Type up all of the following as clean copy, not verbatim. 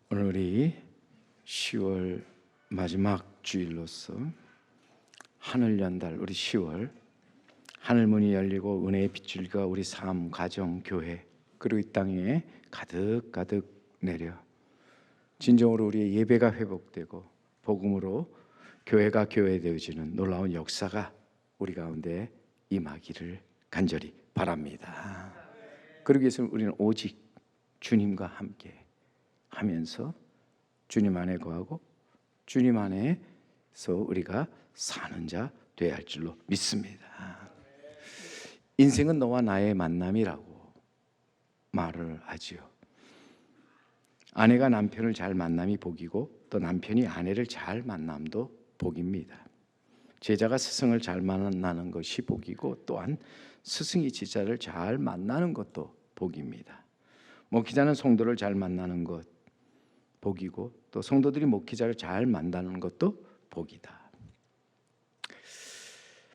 오늘 우리 10월 마지막 주일로서 하늘 연달 우리 10월 하늘 문이 열리고 은혜의 빗줄기가 우리 삶, 가정, 교회 그리고 이 땅에 가득 내려 진정으로 우리의 예배가 회복되고 복음으로 교회가 교회되어지는 놀라운 역사가 우리 가운데 임하기를 간절히 바랍니다. 그러기 위해서는 우리는 오직 주님과 함께 하면서 주님 안에 거하고 주님 안에서 우리가 사는 자 되어야 할 줄로 믿습니다. 인생은 너와 나의 만남이라고 말을 하지요. 아내가 남편을 잘 만남이 복이고 또 남편이 아내를 잘 만남도 복입니다. 제자가 스승을 잘 만나는 것이 복이고 또한 스승이 제자를 잘 만나는 것도 복입니다. 목회자는 성도를 잘 만나는 것 복이고 또 성도들이 목회자를 잘 만나는 것도 복이다.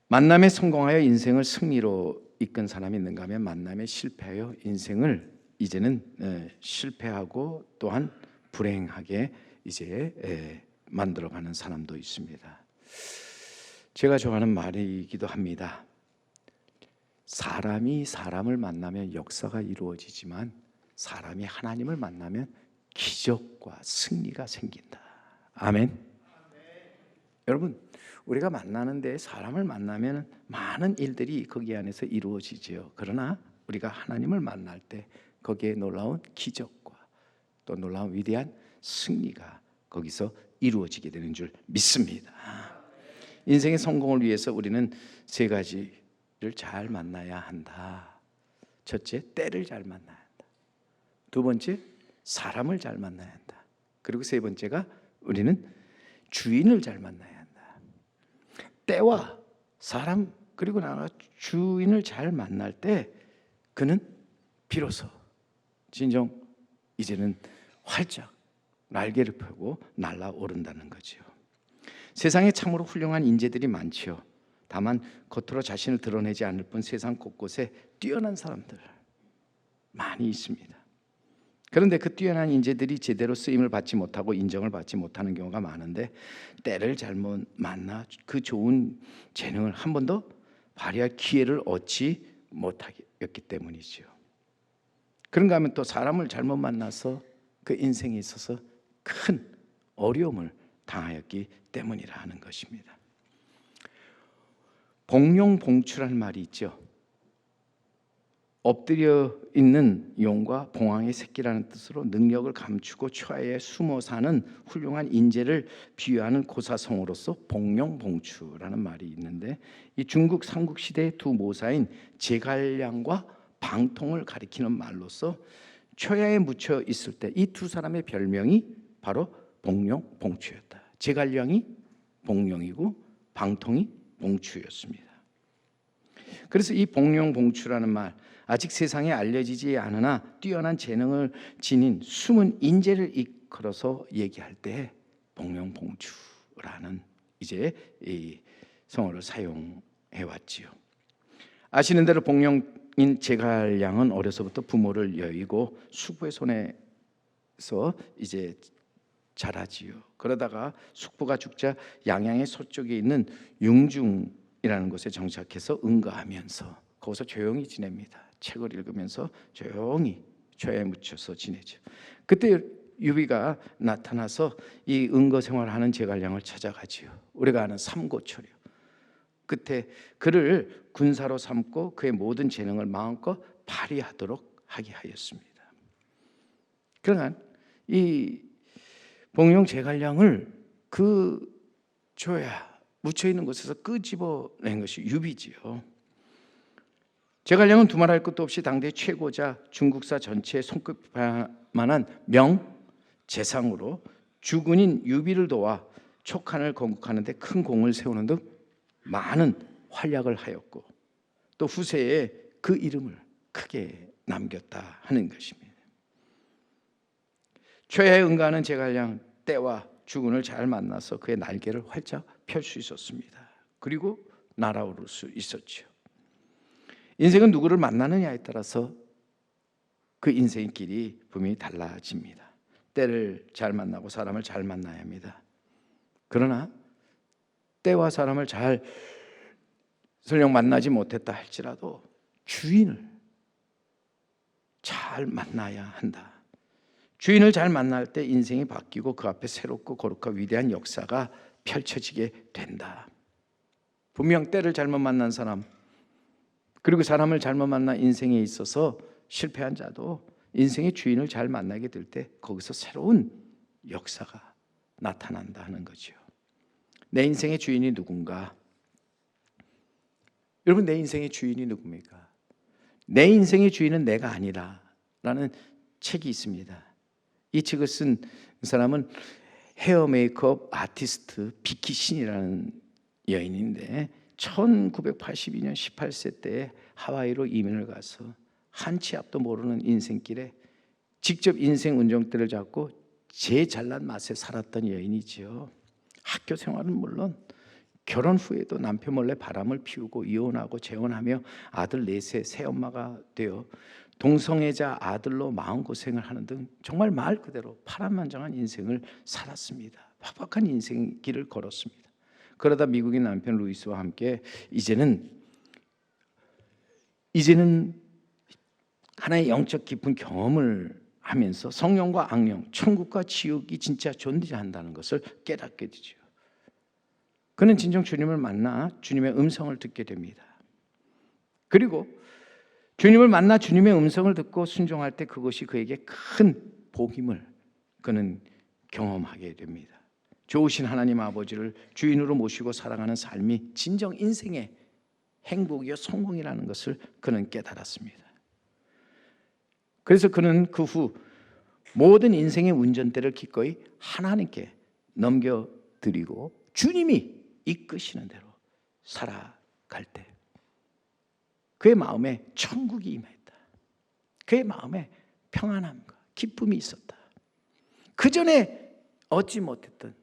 만남에 성공하여 인생을 승리로 이끈 사람이 있는가 하면 만남에 실패하여 인생을 이제는 실패하고 또한 불행하게 이제 만들어가는 사람도 있습니다. 제가 좋아하는 말이기도 합니다. 사람이 사람을 만나면 역사가 이루어지지만 사람이 하나님을 만나면 기적과 승리가 생긴다. 아멘. 여러분, 우리가 만나는데 사람을 만나면 많은 일들이 거기 안에서 이루어지죠. 그러나 우리가 하나님을 만날 때 거기에 놀라운 기적과 또 놀라운 위대한 승리가 거기서 이루어지게 되는 줄 믿습니다. 인생의 성공을 위해서 우리는 세 가지를 잘 만나야 한다. 첫째, 때를 잘 만나야 한다. 두 번째, 사람을 잘 만나야 한다. 그리고 세 번째가 우리는 주인을 잘 만나야 한다. 때와 사람 그리고 나가 주인을 잘 만날 때 그는 비로소 진정 이제는 활짝 날개를 펴고 날아오른다는 거죠. 세상에 참으로 훌륭한 인재들이 많지요. 다만 겉으로 자신을 드러내지 않을 뿐 세상 곳곳에 뛰어난 사람들 많이 있습니다. 그런데 그 뛰어난 인재들이 제대로 쓰임을 받지 못하고 인정을 받지 못하는 경우가 많은데 때를 잘못 만나 그 좋은 재능을 한 번도 발휘할 기회를 얻지 못하였기 때문이죠. 그런가 하면 또 사람을 잘못 만나서 그 인생에 있어서 큰 어려움을 당하였기 때문이라 하는 것입니다. 봉룡봉추라는 말이 있죠. 엎드려 있는 용과 봉황의 새끼라는 뜻으로 능력을 감추고 초야에 숨어 사는 훌륭한 인재를 비유하는 고사성어로서 봉룡봉추라는 말이 있는데 이 중국 삼국시대의 두 모사인 제갈량과 방통을 가리키는 말로서 초야에 묻혀 있을 때 이 두 사람의 별명이 바로 봉룡봉추였다. 제갈량이 봉룡이고 방통이 봉추였습니다. 그래서 이 봉룡봉추라는 말 아직 세상에 알려지지 않으나 뛰어난 재능을 지닌 숨은 인재를 이끌어서 얘기할 때 봉룡봉추라는 이제 이 성어를 사용해 왔지요. 아시는 대로 봉룡인 제갈량은 어려서부터 부모를 여의고 숙부의 손에서 이제 자라지요. 그러다가 숙부가 죽자 양양의 서쪽에 있는 융중이라는 곳에 정착해서 응가하면서 거기서 조용히 지냅니다. 책을 읽으면서 조용히 초야에 묻혀서 지내죠. 그때 유비가 나타나서 이 응거 생활하는 제갈량을 찾아가지요. 우리가 아는 삼고초려. 그때 그를 군사로 삼고 그의 모든 재능을 마음껏 발휘하도록 하게 하였습니다. 그러나 이 봉룡 제갈량을 그 초야 묻혀 있는 곳에서 끄집어낸 것이 유비지요. 제갈량은 두말할 것도 없이 당대 최고자 중국사 전체에 손꼽힐 만한 명재상으로 주군인 유비를 도와 촉한을 건국하는 데 큰 공을 세우는 등 많은 활약을 하였고 또 후세에 그 이름을 크게 남겼다 하는 것입니다. 초야에 응가하는 제갈량 때와 주군을 잘 만나서 그의 날개를 활짝 펼 수 있었습니다. 그리고 날아오를 수 있었죠. 인생은 누구를 만나느냐에 따라서 그 인생의 길이 분명히 달라집니다. 때를 잘 만나고 사람을 잘 만나야 합니다. 그러나 때와 사람을 잘 설령 만나지 못했다 할지라도 주인을 잘 만나야 한다. 주인을 잘 만날 때 인생이 바뀌고 그 앞에 새롭고 거룩하고 위대한 역사가 펼쳐지게 된다. 분명 때를 잘못 만난 사람, 그리고 사람을 잘못 만나 인생에 있어서 실패한 자도 인생의 주인을 잘 만나게 될 때 거기서 새로운 역사가 나타난다 하는 거죠. 내 인생의 주인이 누군가? 여러분, 내 인생의 주인이 누굽니까? 내 인생의 주인은 내가 아니라 라는 책이 있습니다. 이 책을 쓴 사람은 헤어 메이크업 아티스트 비키 신이라는 여인인데 1982년 18세 때 하와이로 이민을 가서 한치 앞도 모르는 인생길에 직접 인생 운전대를 잡고 제일 잘난 맛에 살았던 여인이지요. 학교 생활은 물론 결혼 후에도 남편 몰래 바람을 피우고 이혼하고 재혼하며 아들 넷의 새엄마가 되어 동성애자 아들로 마음고생을 하는 등 정말 말 그대로 파란만장한 인생을 살았습니다. 팍팍한 인생 길을 걸었습니다. 그러다 미국인 남편 루이스와 함께 이제는 하나의 영적 깊은 경험을 하면서 성령과 악령, 천국과 지옥이 진짜 존재한다는 것을 깨닫게 되죠. 그는 진정 주님을 만나 주님의 음성을 듣게 됩니다. 그리고 주님을 만나 주님의 음성을 듣고 순종할 때 그것이 그에게 큰 복임을 그는 경험하게 됩니다. 좋으신 하나님 아버지를 주인으로 모시고 살아가는 삶이 진정 인생의 행복이요 성공이라는 것을 그는 깨달았습니다. 그래서 그는 그 후 모든 인생의 운전대를 기꺼이 하나님께 넘겨드리고 주님이 이끄시는 대로 살아갈 때 그의 마음에 천국이 임했다. 그의 마음에 평안함과 기쁨이 있었다. 그 전에 얻지 못했던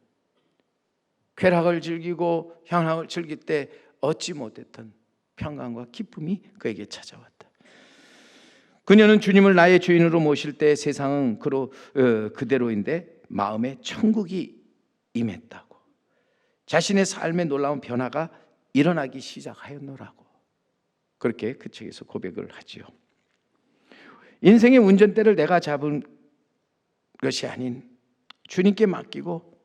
쾌락을 즐기고 향락을 즐길 때 얻지 못했던 평강과 기쁨이 그에게 찾아왔다. 그녀는 주님을 나의 주인으로 모실 때 세상은 그대로인데 마음에 천국이 임했다고, 자신의 삶에 놀라운 변화가 일어나기 시작하였노라고 그렇게 그 책에서 고백을 하지요. 인생의 운전대를 내가 잡은 것이 아닌 주님께 맡기고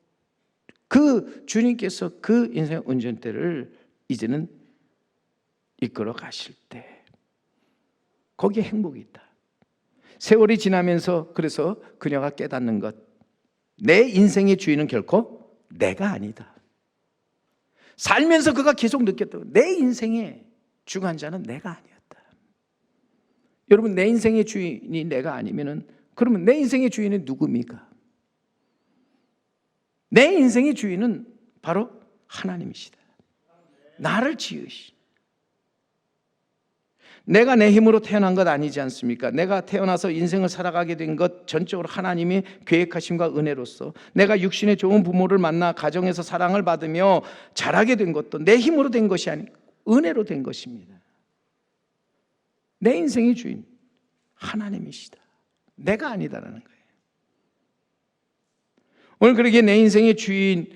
그 주님께서 그 인생의 운전대를 이제는 이끌어 가실 때 거기에 행복이 있다. 세월이 지나면서 그래서 그녀가 깨닫는 것, 내 인생의 주인은 결코 내가 아니다. 살면서 그가 계속 느꼈던 내 인생의 주관자는 내가 아니었다. 여러분, 내 인생의 주인이 내가 아니면은 그러면 내 인생의 주인은 누굽니까? 내 인생의 주인은 바로 하나님이시다. 나를 지으신, 내가 내 힘으로 태어난 것 아니지 않습니까? 내가 태어나서 인생을 살아가게 된 것 전적으로 하나님의 계획하심과 은혜로서 내가 육신의 좋은 부모를 만나 가정에서 사랑을 받으며 자라게 된 것도 내 힘으로 된 것이 아니고 은혜로 된 것입니다. 내 인생의 주인 하나님이시다. 내가 아니다라는 거예요. 오늘 그러기에 내 인생의 주인이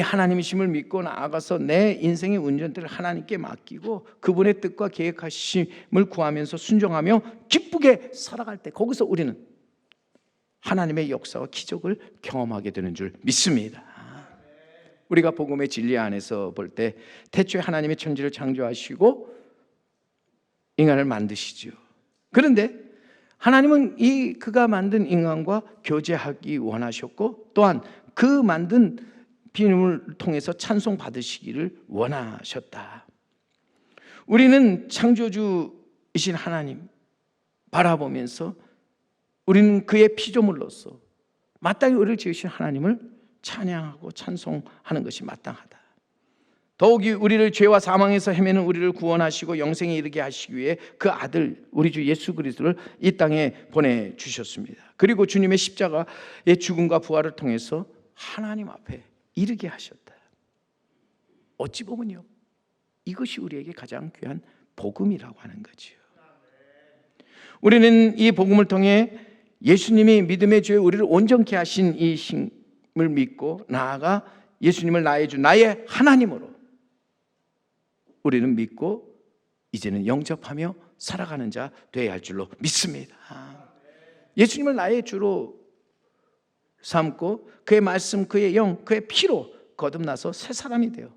하나님이심을 믿고 나아가서 내 인생의 운전대를 하나님께 맡기고 그분의 뜻과 계획하심을 구하면서 순종하며 기쁘게 살아갈 때 거기서 우리는 하나님의 역사와 기적을 경험하게 되는 줄 믿습니다. 우리가 복음의 진리 안에서 볼 때 태초에 하나님의 천지를 창조하시고 인간을 만드시죠. 그런데 하나님은 그가 만든 인간과 교제하기 원하셨고 또한 그 만든 비밀을 통해서 찬송 받으시기를 원하셨다. 우리는 창조주이신 하나님 바라보면서 우리는 그의 피조물로서 마땅히 우리를 지으신 하나님을 찬양하고 찬송하는 것이 마땅하다. 더욱이 우리를 죄와 사망에서 헤매는 우리를 구원하시고 영생에 이르게 하시기 위해 그 아들 우리 주 예수 그리스도를 이 땅에 보내주셨습니다. 그리고 주님의 십자가의 죽음과 부활을 통해서 하나님 앞에 이르게 하셨다. 어찌 보면요, 이것이 우리에게 가장 귀한 복음이라고 하는 거지요. 우리는 이 복음을 통해 예수님이 믿음의 주에 우리를 온전케 하신 이 힘을 믿고 나아가 예수님을 나의 주, 나의 하나님으로 우리는 믿고 이제는 영접하며 살아가는 자 되어야 할 줄로 믿습니다. 예수님을 나의 주로 삼고 그의 말씀, 그의 영, 그의 피로 거듭나서 새 사람이 되어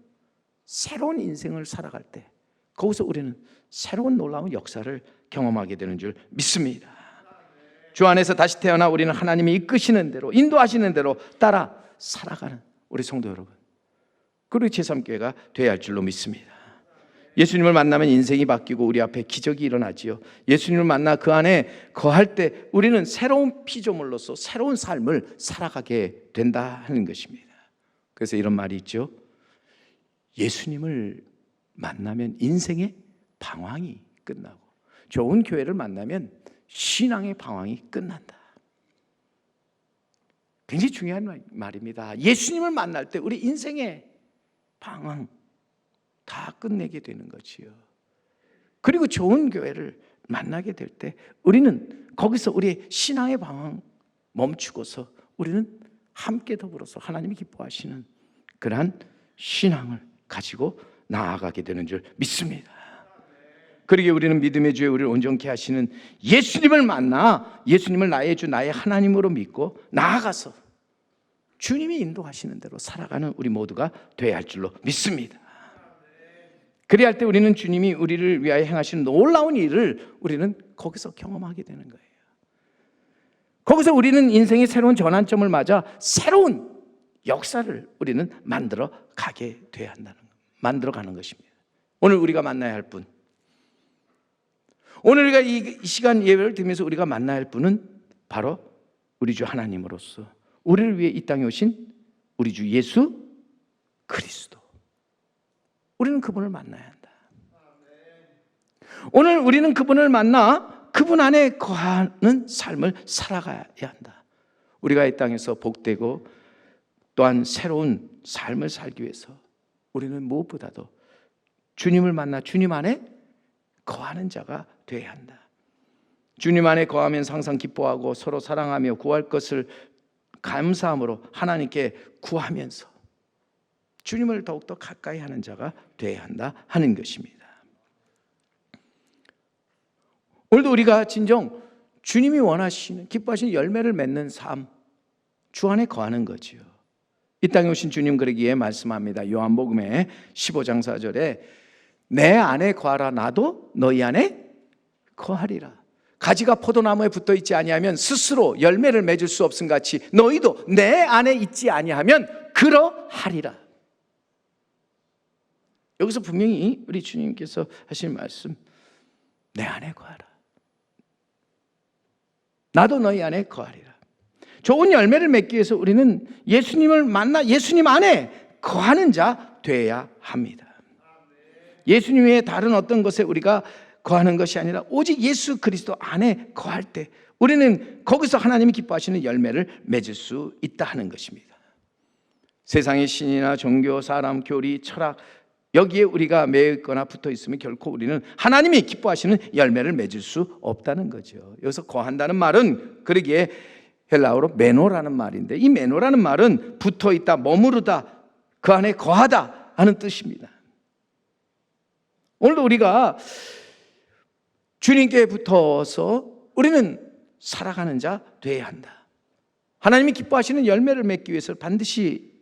새로운 인생을 살아갈 때 거기서 우리는 새로운 놀라운 역사를 경험하게 되는 줄 믿습니다. 주 안에서 다시 태어나 우리는 하나님이 이끄시는 대로, 인도하시는 대로 따라 살아가는 우리 성도 여러분, 그리고 제3교회가 되어야 할 줄로 믿습니다. 예수님을 만나면 인생이 바뀌고 우리 앞에 기적이 일어나지요. 예수님을 만나 그 안에 거할 때 우리는 새로운 피조물로서 새로운 삶을 살아가게 된다 하는 것입니다. 그래서 이런 말이 있죠. 예수님을 만나면 인생의 방황이 끝나고 좋은 교회를 만나면 신앙의 방황이 끝난다. 굉장히 중요한 말입니다. 예수님을 만날 때 우리 인생의 방황 다 끝내게 되는 거지요. 그리고 좋은 교회를 만나게 될 때 우리는 거기서 우리의 신앙의 방황 멈추고서 우리는 함께 더불어서 하나님이 기뻐하시는 그러한 신앙을 가지고 나아가게 되는 줄 믿습니다. 그러기에 우리는 믿음의 주에 우리를 온전케 하시는 예수님을 만나 예수님을 나의 주, 나의 하나님으로 믿고 나아가서 주님이 인도하시는 대로 살아가는 우리 모두가 되어야 할 줄로 믿습니다. 그래야 할 때 우리는 주님이 우리를 위하여 행하시는 놀라운 일을 우리는 거기서 경험하게 되는 거예요. 거기서 우리는 인생의 새로운 전환점을 맞아 새로운 역사를 우리는 만들어 가게 돼야 한다는 것, 만들어 가는 것입니다. 오늘 우리가 만나야 할 분, 오늘 우리가 이 시간 예배를 드리면서 우리가 만나야 할 분은 바로 우리 주 하나님으로서 우리를 위해 이 땅에 오신 우리 주 예수 그리스도, 우리는 그분을 만나야 한다. 오늘 우리는 그분을 만나 그분 안에 거하는 삶을 살아가야 한다. 우리가 이 땅에서 복되고 또한 새로운 삶을 살기 위해서 우리는 무엇보다도 주님을 만나 주님 안에 거하는 자가 되어야 한다. 주님 안에 거하면서 항상 기뻐하고 서로 사랑하며 구할 것을 감사함으로 하나님께 구하면서 주님을 더욱더 가까이 하는 자가 되어야 한다 하는 것입니다. 오늘도 우리가 진정 주님이 원하시는 기뻐하시는 열매를 맺는 삶, 주 안에 거하는 거지요. 이 땅에 오신 주님 그러기에 말씀합니다. 요한복음의 15장 4절에 내 안에 거하라 나도 너희 안에 거하리라. 가지가 포도나무에 붙어 있지 아니하면 스스로 열매를 맺을 수 없음 같이 너희도 내 안에 있지 아니하면 그러하리라. 여기서 분명히 우리 주님께서 하신 말씀, 내 안에 거하라. 나도 너희 안에 거하리라. 좋은 열매를 맺기 위해서 우리는 예수님을 만나 예수님 안에 거하는 자 되어야 합니다. 예수님 외에 다른 어떤 것에 우리가 거하는 것이 아니라 오직 예수 그리스도 안에 거할 때 우리는 거기서 하나님이 기뻐하시는 열매를 맺을 수 있다 하는 것입니다. 세상의 신이나 종교, 사람, 교리, 철학 여기에 우리가 매여 있거나 붙어 있으면 결코 우리는 하나님이 기뻐하시는 열매를 맺을 수 없다는 거죠. 여기서 거한다는 말은 그러기에 헬라어로 메노라는 말인데 이 메노라는 말은 붙어 있다, 머무르다, 그 안에 거하다 하는 뜻입니다. 오늘도 우리가 주님께 붙어서 우리는 살아가는 자 되어야 한다. 하나님이 기뻐하시는 열매를 맺기 위해서 반드시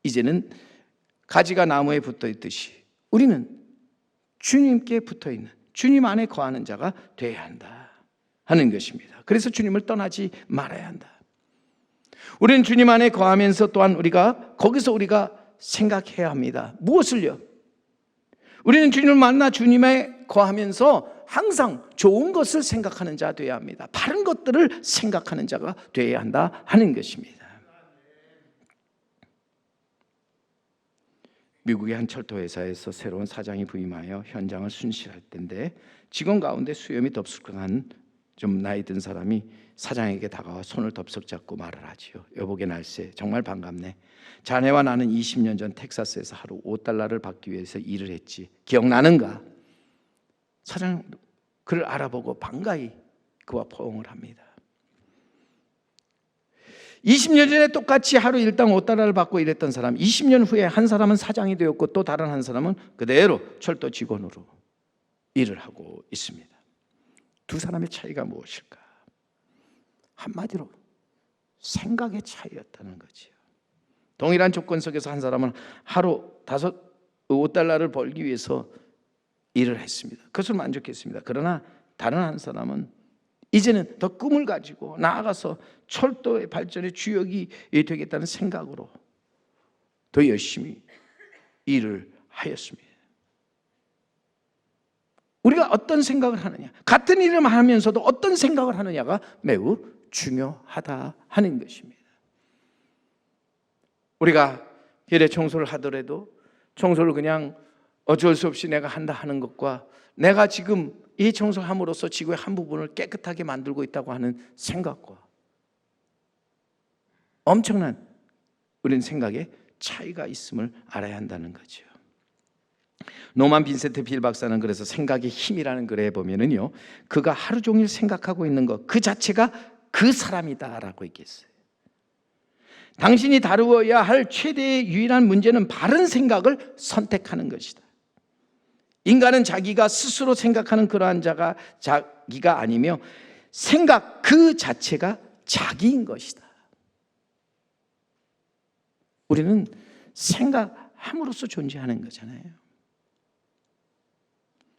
이제는 가지가 나무에 붙어 있듯이 우리는 주님께 붙어 있는 주님 안에 거하는 자가 되어야 한다 하는 것입니다. 그래서 주님을 떠나지 말아야 한다. 우리는 주님 안에 거하면서 또한 우리가 거기서 우리가 생각해야 합니다. 무엇을요? 우리는 주님을 만나 주님에 거하면서 항상 좋은 것을 생각하는 자 되어야 합니다. 바른 것들을 생각하는 자가 되어야 한다 하는 것입니다. 미국의 한 철도회사에서 새로운 사장이 부임하여 현장을 순실할 때인데 직원 가운데 수염이 덥석한 좀 나이 든 사람이 사장에게 다가와 손을 덥석 잡고 말을 하지요. 여보게 날세 정말 반갑네. 자네와 나는 20년 전 텍사스에서 하루 $5를 받기 위해서 일을 했지. 기억나는가? 사장 그를 알아보고 반가이 그와 포옹을 합니다. 20년 전에 똑같이 하루 일당 5달러를 받고 일했던 사람, 20년 후에 한 사람은 사장이 되었고 또 다른 한 사람은 그대로 철도 직원으로 일을 하고 있습니다. 두 사람의 차이가 무엇일까? 한마디로 생각의 차이였다는 거지요. 동일한 조건 속에서 한 사람은 하루 5달러를 벌기 위해서 일을 했습니다. 그것을 만족했습니다. 그러나 다른 한 사람은 이제는 더 꿈을 가지고 나아가서 철도의 발전의 주역이 되겠다는 생각으로 더 열심히 일을 하였습니다. 우리가 어떤 생각을 하느냐, 같은 일을 하면서도 어떤 생각을 하느냐가 매우 중요하다 하는 것입니다. 우리가 길에 청소를 하더라도 청소를 그냥 어쩔 수 없이 내가 한다 하는 것과 내가 지금 이 청소함으로써 지구의 한 부분을 깨끗하게 만들고 있다고 하는 생각과 엄청난 우리는 생각에 차이가 있음을 알아야 한다는 거죠. 노만 빈센트 빌 박사는 그래서 생각의 힘이라는 글에 보면은요, 그가 하루 종일 생각하고 있는 것 그 자체가 그 사람이다라고 얘기했어요. 당신이 다루어야 할 최대의 유일한 문제는 바른 생각을 선택하는 것이다. 인간은 자기가 스스로 생각하는 그러한 자기가 아니며 생각 그 자체가 자기인 것이다. 우리는 생각함으로써 존재하는 거잖아요.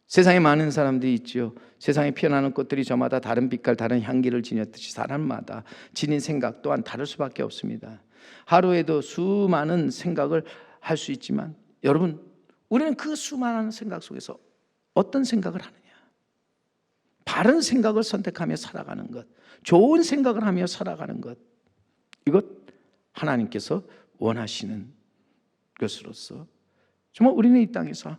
세상에 많은 사람들이 있죠. 세상에 피어나는 꽃들이 저마다 다른 빛깔, 다른 향기를 지녔듯이 사람마다 지닌 생각 또한 다를 수밖에 없습니다. 하루에도 수많은 생각을 할 수 있지만 여러분, 우리는 그 수많은 생각 속에서 어떤 생각을 하느냐? 바른 생각을 선택하며 살아가는 것, 좋은 생각을 하며 살아가는 것, 이것 하나님께서 원하시는 것으로서 정말 우리는 이 땅에서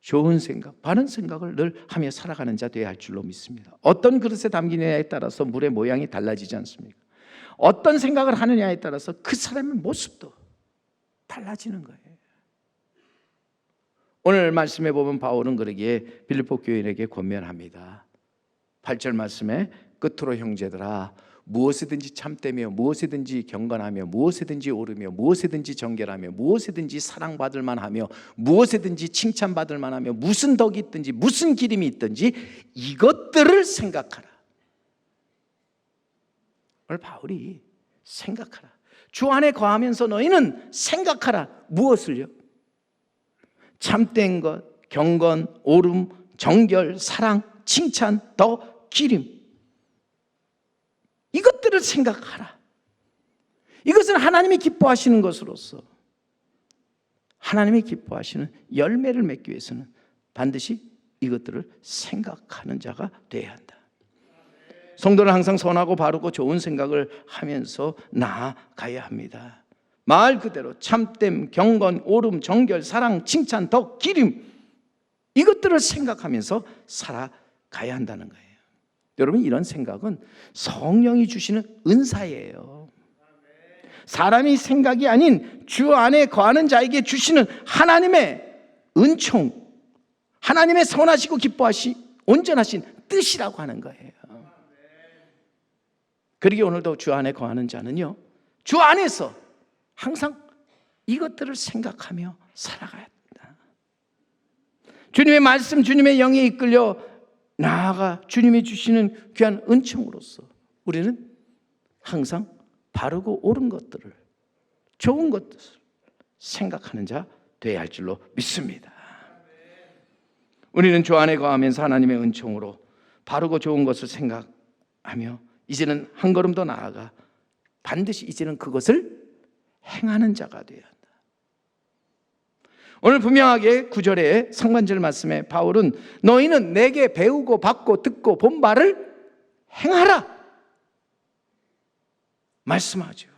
좋은 생각, 바른 생각을 늘 하며 살아가는 자 되어야 할 줄로 믿습니다. 어떤 그릇에 담기느냐에 따라서 물의 모양이 달라지지 않습니까? 어떤 생각을 하느냐에 따라서 그 사람의 모습도 달라지는 거예요. 오늘 말씀에 보면 바울은 그러기에 빌립보 교인에게 권면합니다. 8절 말씀에 끝으로 형제들아, 무엇이든지 참되며 무엇이든지 경건하며 무엇이든지 오르며 무엇이든지 정결하며 무엇이든지 사랑받을 만하며 무엇이든지 칭찬받을 만하며 무슨 덕이 있든지 무슨 기림이 있든지 이것들을 생각하라. 오늘 바울이 생각하라. 주 안에 거하면서 너희는 생각하라. 무엇을요? 참된 것, 경건, 오름, 정결, 사랑, 칭찬, 덕, 기림, 이것들을 생각하라. 이것은 하나님이 기뻐하시는 것으로서 하나님이 기뻐하시는 열매를 맺기 위해서는 반드시 이것들을 생각하는 자가 되어야 한다. 성도는 항상 선하고 바르고 좋은 생각을 하면서 나아가야 합니다. 말 그대로 참됨, 경건, 오름, 정결, 사랑, 칭찬, 덕, 기림, 이것들을 생각하면서 살아가야 한다는 거예요. 여러분, 이런 생각은 성령이 주시는 은사예요. 사람이 생각이 아닌 주 안에 거하는 자에게 주시는 하나님의 은총, 하나님의 선하시고 기뻐하시 온전하신 뜻이라고 하는 거예요. 그러기에 오늘도 주 안에 거하는 자는요, 주 안에서 항상 이것들을 생각하며 살아가야 합니다. 주님의 말씀, 주님의 영에 이끌려 나아가 주님이 주시는 귀한 은총으로서 우리는 항상 바르고 옳은 것들을, 좋은 것들을 생각하는 자 되어야 할 줄로 믿습니다. 우리는 주 안에 거하면서 하나님의 은총으로 바르고 좋은 것을 생각하며 이제는 한 걸음 더 나아가 반드시 이제는 그것을 행하는 자가 되어야 한다. 오늘 분명하게 9절의 상반절 말씀에 바울은 너희는 내게 배우고 받고 듣고 본 바를 행하라 말씀하죠.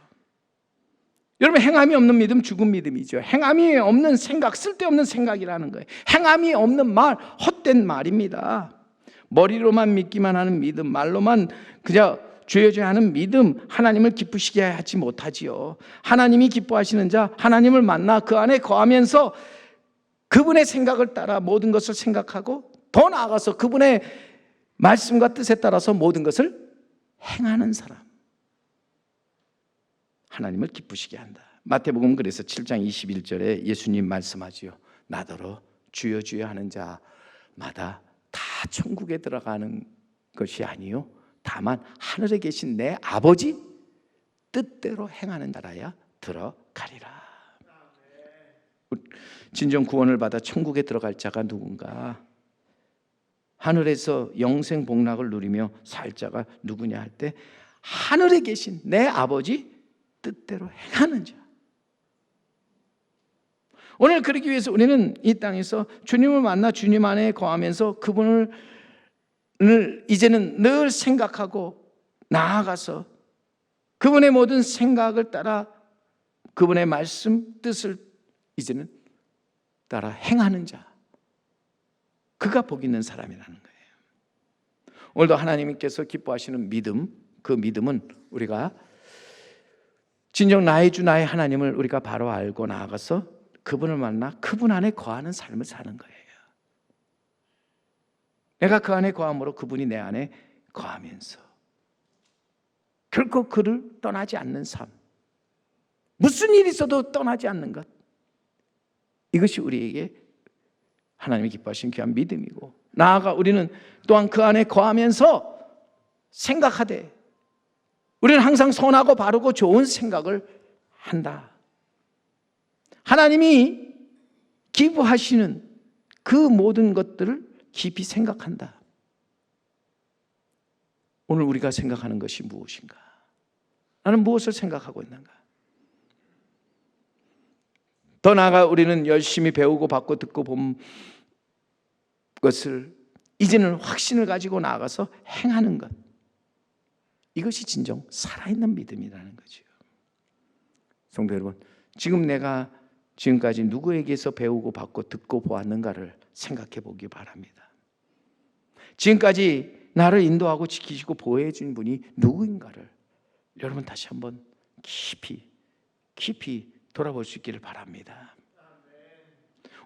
여러분, 행함이 없는 믿음 죽은 믿음이죠. 행함이 없는 생각, 쓸데없는 생각이라는 거예요. 행함이 없는 말, 헛된 말입니다. 머리로만 믿기만 하는 믿음, 말로만 그저 죄어져야 하는 믿음, 하나님을 기쁘시게 하지 못하지요. 하나님이 기뻐하시는 자, 하나님을 만나 그 안에 거하면서 그분의 생각을 따라 모든 것을 생각하고 더 나아가서 그분의 말씀과 뜻에 따라서 모든 것을 행하는 사람, 하나님을 기쁘시게 한다. 마태복음 그래서 7장 21절에 예수님 말씀하지요. 나더러 주여 주여 하는 자마다 다 천국에 들어가는 것이 아니요 다만 하늘에 계신 내 아버지 뜻대로 행하는 자라야 들어가리라. 진정 구원을 받아 천국에 들어갈 자가 누군가? 하늘에서 영생 복락을 누리며 살 자가 누구냐 할 때 하늘에 계신 내 아버지 뜻대로 행하는 자. 오늘 그러기 위해서 우리는 이 땅에서 주님을 만나 주님 안에 거하면서 그분을 이제는 늘 생각하고 나아가서 그분의 모든 생각을 따라 그분의 말씀 뜻을 이제는 따라 행하는 자, 그가 복 있는 사람이라는 거예요. 오늘도 하나님께서 기뻐하시는 믿음, 그 믿음은 우리가 진정 나의 주 나의 하나님을 우리가 바로 알고 나아가서 그분을 만나 그분 안에 거하는 삶을 사는 거예요. 내가 그 안에 거함으로 그분이 내 안에 거하면서 결코 그를 떠나지 않는 삶, 무슨 일이 있어도 떠나지 않는 것, 이것이 우리에게 하나님이 기뻐하시는 귀한 믿음이고, 나아가 우리는 또한 그 안에 거하면서 생각하되 우리는 항상 선하고 바르고 좋은 생각을 한다. 하나님이 기뻐하시는 그 모든 것들을 깊이 생각한다. 오늘 우리가 생각하는 것이 무엇인가? 나는 무엇을 생각하고 있는가? 더 나아가 우리는 열심히 배우고 받고 듣고 본 것을 이제는 확신을 가지고 나아가서 행하는 것, 이것이 진정 살아있는 믿음이라는 거죠. 성도 여러분, 지금 내가 지금까지 누구에게서 배우고 받고 듣고 보았는가를 생각해 보기 바랍니다. 지금까지 나를 인도하고 지키시고 보호해 준 분이 누구인가를 여러분 다시 한번 깊이 돌아볼 수 있기를 바랍니다.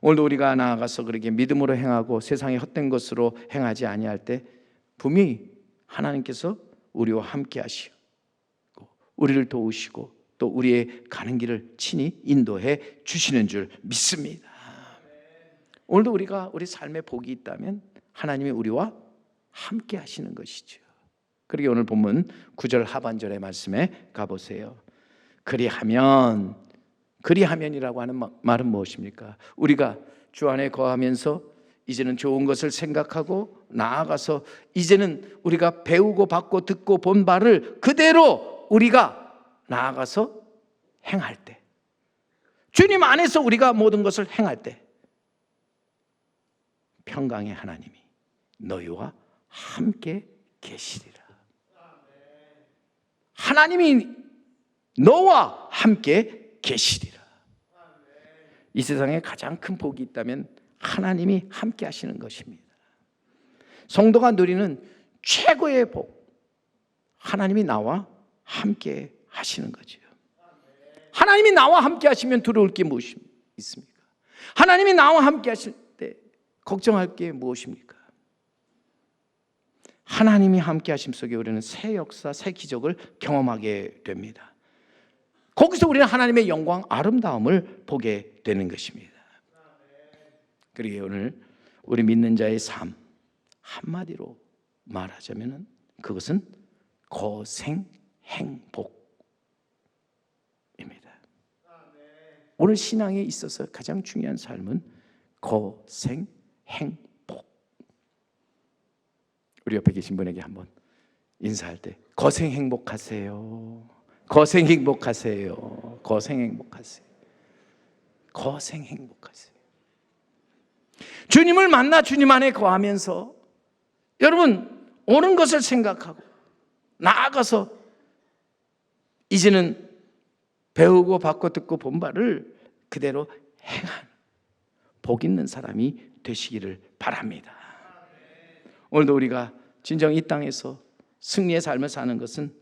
오늘도 우리가 나아가서 그렇게 믿음으로 행하고 세상의 헛된 것으로 행하지 아니할 때 분명히 하나님께서 우리와 함께 하시고 우리를 도우시고 또 우리의 가는 길을 친히 인도해 주시는 줄 믿습니다. 오늘도 우리가 우리 삶에 복이 있다면 하나님이 우리와 함께 하시는 것이죠. 그러게 오늘 본문 9절 하반절의 말씀에 가보세요. 그리하면이라고 하는 말은 무엇입니까? 우리가 주 안에 거하면서 이제는 좋은 것을 생각하고 나아가서 이제는 우리가 배우고 받고 듣고 본 바를 그대로 우리가 나아가서 행할 때, 주님 안에서 우리가 모든 것을 행할 때 평강의 하나님이 너희와 함께 계시리라. 하나님이 너와 함께 계시리라. 이 세상에 가장 큰 복이 있다면 하나님이 함께 하시는 것입니다. 성도가 누리는 최고의 복, 하나님이 나와 함께 하시는 거죠. 하나님이 나와 함께 하시면 두려울 게 무엇이 있습니까? 하나님이 나와 함께 하실 때 걱정할 게 무엇입니까? 하나님이 함께 하심 속에 우리는 새 역사, 새 기적을 경험하게 됩니다. 거기서 우리는 하나님의 영광, 아름다움을 보게 되는 것입니다. 그리고 오늘 우리 믿는 자의 삶, 한마디로 말하자면 그것은 고생행복. 오늘 신앙에 있어서 가장 중요한 삶은 고생행복. 우리 옆에 계신 분에게 한번 인사할 때 고생행복하세요. 고생행복하세요. 고생행복하세요. 고생행복하세요. 주님을 만나 주님 안에 거하면서 여러분 오는 것을 생각하고 나아가서 이제는 배우고 받고 듣고 본 바를 그대로 행한 복 있는 사람이 되시기를 바랍니다. 오늘도 우리가 진정 이 땅에서 승리의 삶을 사는 것은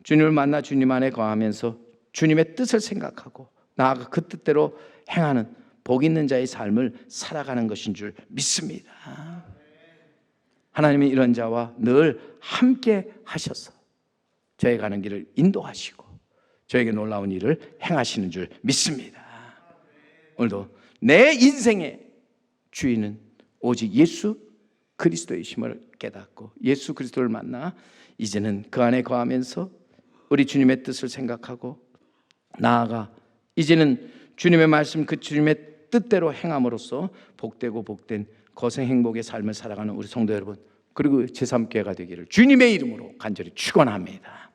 주님을 만나 주님 안에 거하면서 주님의 뜻을 생각하고 나아가 그 뜻대로 행하는 복 있는 자의 삶을 살아가는 것인 줄 믿습니다. 하나님이 이런 자와 늘 함께 하셔서 저의 가는 길을 인도하시고 저에게 놀라운 일을 행하시는 줄 믿습니다. 오늘도 내 인생의 주인은 오직 예수 그리스도이심을 깨닫고 예수 그리스도를 만나 이제는 그 안에 거하면서 우리 주님의 뜻을 생각하고 나아가 이제는 주님의 말씀 그 주님의 뜻대로 행함으로써 복되고 복된 거생 행복의 삶을 살아가는 우리 성도 여러분, 그리고 제3교회가 되기를 주님의 이름으로 간절히 축원합니다.